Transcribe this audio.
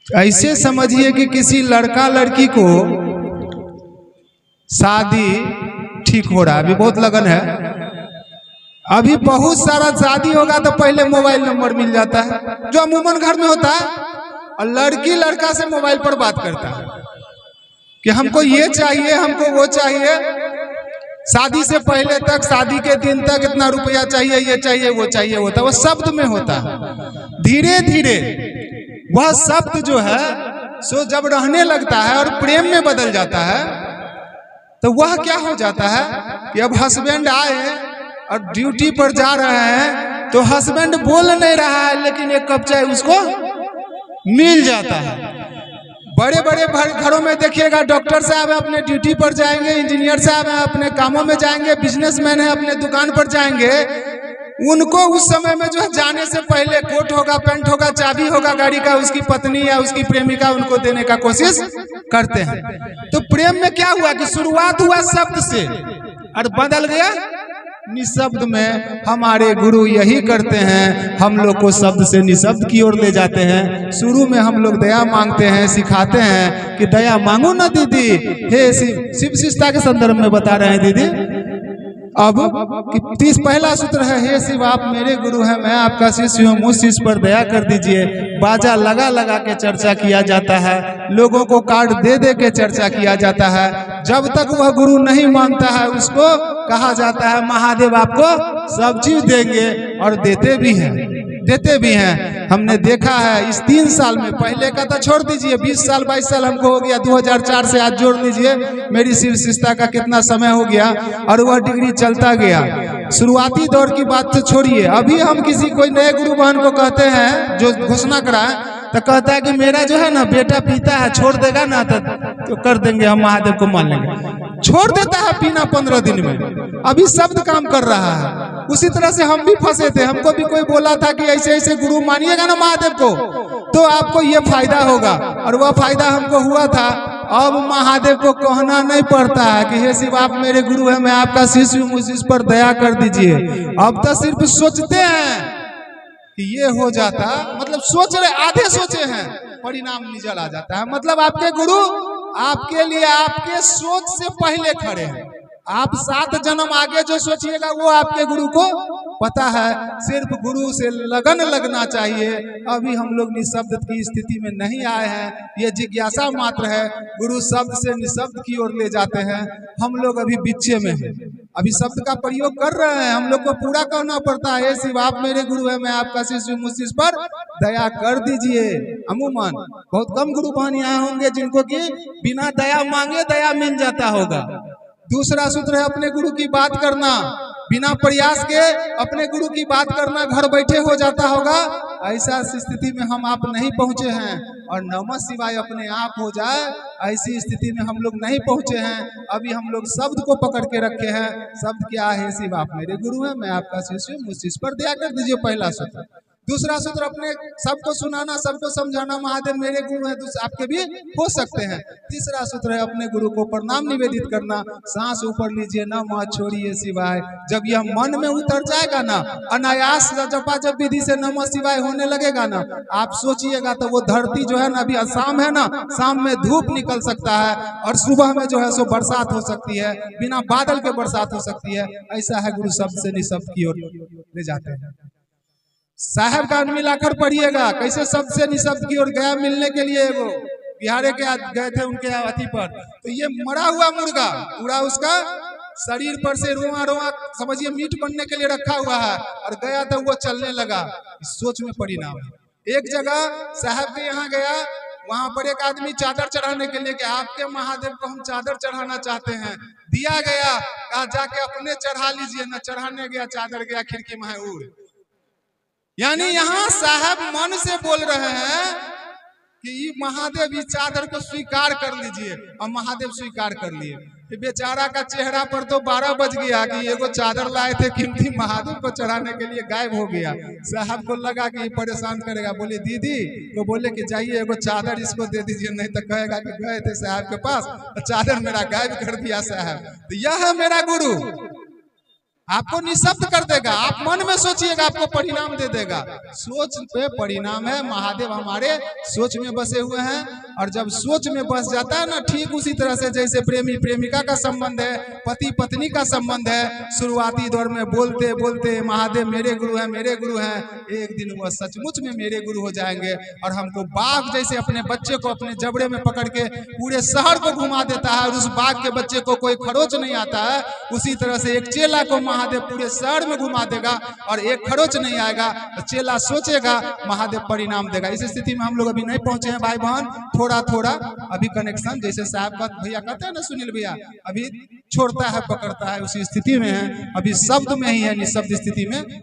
ऐसे समझिए कि किसी लड़का लड़की को शादी ठीक हो रहा है, अभी बहुत लगन है, अभी बहुत सारा शादी होगा तो पहले मोबाइल नंबर मिल जाता है जो अमूमन घर में होता है, और लड़की लड़का से मोबाइल पर बात करता है कि हमको ये चाहिए, हमको वो चाहिए। शादी से पहले तक, शादी के दिन तक इतना रुपया चाहिए, ये चाहिए, वो चाहिए होता है, वो शब्द में होता है। धीरे धीरे वह शब्द जो है सो जब रहने लगता है और प्रेम में बदल जाता है, तो वह क्या हो जाता है कि अब हस्बैंड आए और ड्यूटी पर जा रहे हैं तो हस्बैंड बोल नहीं रहा है, लेकिन एक कप चाय उसको मिल जाता है। बड़े बड़े घरों में देखिएगा, डॉक्टर साहब अपने ड्यूटी पर जाएंगे, इंजीनियर साहब अपने कामों में जाएंगे, बिजनेसमैन है अपने दुकान पर जाएंगे, उनको उस समय में जो है जाने से पहले कोट होगा, पैंट होगा, चाबी होगा गाड़ी का, उसकी पत्नी या उसकी प्रेमिका उनको देने का कोशिश करते हैं। तो प्रेम में क्या हुआ कि शुरुआत हुआ शब्द से और बदल गया निशब्द में। हमारे गुरु यही करते हैं, हम लोग को शब्द से निशब्द की ओर ले जाते हैं। शुरू में हम लोग दया मांगते हैं, सिखाते हैं कि दया मांगो ना दीदी, हे शिव शिष्टता के संदर्भ में बता रहे हैं दीदी। अब पहला सूत्र है, हे शिव आप मेरे गुरु हैं, मैं आपका शिष्य हूँ, मुझ शिष्य पर दया कर दीजिए। बाजा लगा लगा के चर्चा किया जाता है, लोगों को कार्ड दे दे के चर्चा किया जाता है। जब तक वह गुरु नहीं मानता है उसको कहा जाता है महादेव आपको सब चीज देंगे, और देते भी हैं। हमने देखा है इस 3 साल में, पहले का तो छोड़ दीजिए, 20 साल 22 साल हमको हो गया, 2004 से आज जोड़ लीजिए मेरी शिव शिष्टता का कितना समय हो गया, और वह डिग्री चलता गया। शुरुआती दौर की बात तो छोड़िए, अभी हम किसी कोई नए गुरु बहन को कहते हैं जो घोषणा कराए तो कहता है कि मेरा जो है ना बेटा पीता है, छोड़ देगा ना तो कर देंगे, हम महादेव को मान लेंगे। छोड़ देता है पीना 15 दिन में, अभी शब्द काम कर रहा है। उसी तरह से हम भी फंसे थे, हमको भी कोई बोला था कि ऐसे ऐसे गुरु मानिएगा ना महादेव को तो आपको ये फायदा होगा, और वह फायदा हमको हुआ था। अब महादेव को कहना नहीं पड़ता है कि हे शिव आप मेरे गुरु हैं, मैं आपका शिष्य हूँ, मुझ इस पर दया कर दीजिए। अब तो सिर्फ सोचते हैं कि ये हो जाता, मतलब सोच रहे, आधे सोचे हैं, परिणाम निकल आ जाता है। मतलब आपके गुरु आपके लिए आपके सोच से पहले खड़े हैं। आप 7 जन्म आगे जो सोचिएगा वो आपके गुरु को पता है। सिर्फ गुरु से लगन लगना चाहिए। अभी हम लोग निशब्द की स्थिति में नहीं आए हैं, ये जिज्ञासा मात्र है। गुरु शब्द से निशब्द की ओर ले जाते हैं, हम लोग अभी बीचे में हैं, अभी शब्द का प्रयोग कर रहे हैं। हम लोग को पूरा करना पड़ता है, शिव आप मेरे गुरु है, मैं आपका शिष्य हूँ, मुझ शिष्य पर दया कर दीजिए। अमूमन बहुत कम गुरु बहन यहाँ होंगे जिनको कि बिना दया मांगे दया मिल जाता होगा। दूसरा सूत्र है अपने गुरु की बात करना, बिना प्रयास के अपने गुरु की बात करना घर बैठे हो जाता होगा। ऐसा स्थिति में हम आप नहीं पहुंचे हैं, और नमः शिवाय अपने आप हो जाए ऐसी स्थिति में हम लोग नहीं पहुंचे हैं। अभी हम लोग शब्द को पकड़ के रखे हैं। शब्द क्या है? शिव आप मेरे गुरु हैं, मैं आपका शिष्य हूँ, मुझ शिष्य पर दया कर दीजिए, पहला सूत्र। दूसरा सूत्र अपने सबको सुनाना, सबको समझाना, महादेव मेरे गुरु हैं, आपके भी हो सकते हैं। तीसरा सूत्र है अपने गुरु को प्रणाम निवेदित करना। सांस ऊपर लीजिए, नमः छोड़िए शिवाय। जब यह मन में उतर जाएगा ना, अनायास जपा जब विधि से नमः शिवाय होने लगेगा ना, आप सोचिएगा तो वो धरती जो है ना, अभी शाम है ना, शाम में धूप निकल सकता है, और सुबह में जो है सो बरसात हो सकती है, बिना बादल के बरसात हो सकती है। ऐसा है, गुरु शब्द से निशब्द की ओर ले जाते हैं। साहब का मिलाकर पढ़िएगा कैसे शब्द से निशब्द की ओर गया मिलने के लिए। वो बिहारे के गए थे उनके अथी पर, तो ये मरा हुआ मुर्गा पूरा उसका शरीर पर से रोआ रोआ समझिए मीट बनने के लिए रखा हुआ है, और गया तो वो चलने लगा। इस सोच में परिणाम है। एक जगह साहब के यहाँ गया, वहां पर एक आदमी चादर चढ़ाने के लिए कि आपके महादेव को हम चादर चढ़ाना चाहते हैं। दिया गया, कहा जाके अपने चढ़ा लीजिए। न चढ़ाने गया, चादर गया खिड़की में उड़। यानी यहाँ साहब मन से बोल रहे हैं कि ये महादेव इस चादर को स्वीकार कर लीजिए, और महादेव स्वीकार कर लिए। बेचारा का चेहरा पर तो 12 बज गया कि एगो चादर लाए थे कीमती, महादेव को चढ़ाने के लिए गायब हो गया। साहब को लगा कि ये परेशान करेगा, बोले दीदी को बोले कि जाइए एगो चादर इसको दे दीजिए, नहीं तो कहेगा कि गए थे साहब के पास, चादर मेरा गायब कर दिया साहब। तो यह है मेरा गुरु। आपको निशब्द कर देगा। आप मन में सोचिएगा, आपको परिणाम दे देगा। सोच पे परिणाम है। महादेव हमारे सोच में बसे हुए हैं, और जब सोच में बस जाता है ना, ठीक उसी तरह से जैसे प्रेमी प्रेमिका का संबंध है, पति पत्नी का संबंध है। शुरुआती दौर में बोलते बोलते महादेव मेरे गुरु हैं, मेरे गुरु हैं, एक दिन वह सचमुच में मेरे गुरु हो जाएंगे, और हमको बाघ जैसे अपने बच्चे को अपने जबड़े में पकड़ के पूरे शहर को घुमा देता है, और उस बाघ के बच्चे को कोई खरोच नहीं आता है। उसी तरह से एक चेला को महादेव पूरे शहर में घुमा देगा, और एक खरोच नहीं आएगा। तो चेला सोचेगा, महादेव परिणाम देगा। इस स्थिति में हम लोग अभी नहीं पहुंचे हैं भाई बहन। थोड़ा थोड़ा अभी कनेक्शन, जैसे साहब भैया कहते हैं ना, सुनील भैया, अभी छोड़ता है पकड़ता है, उसी स्थिति में है। अभी शब्द में ही है, निशब्द स्थिति में।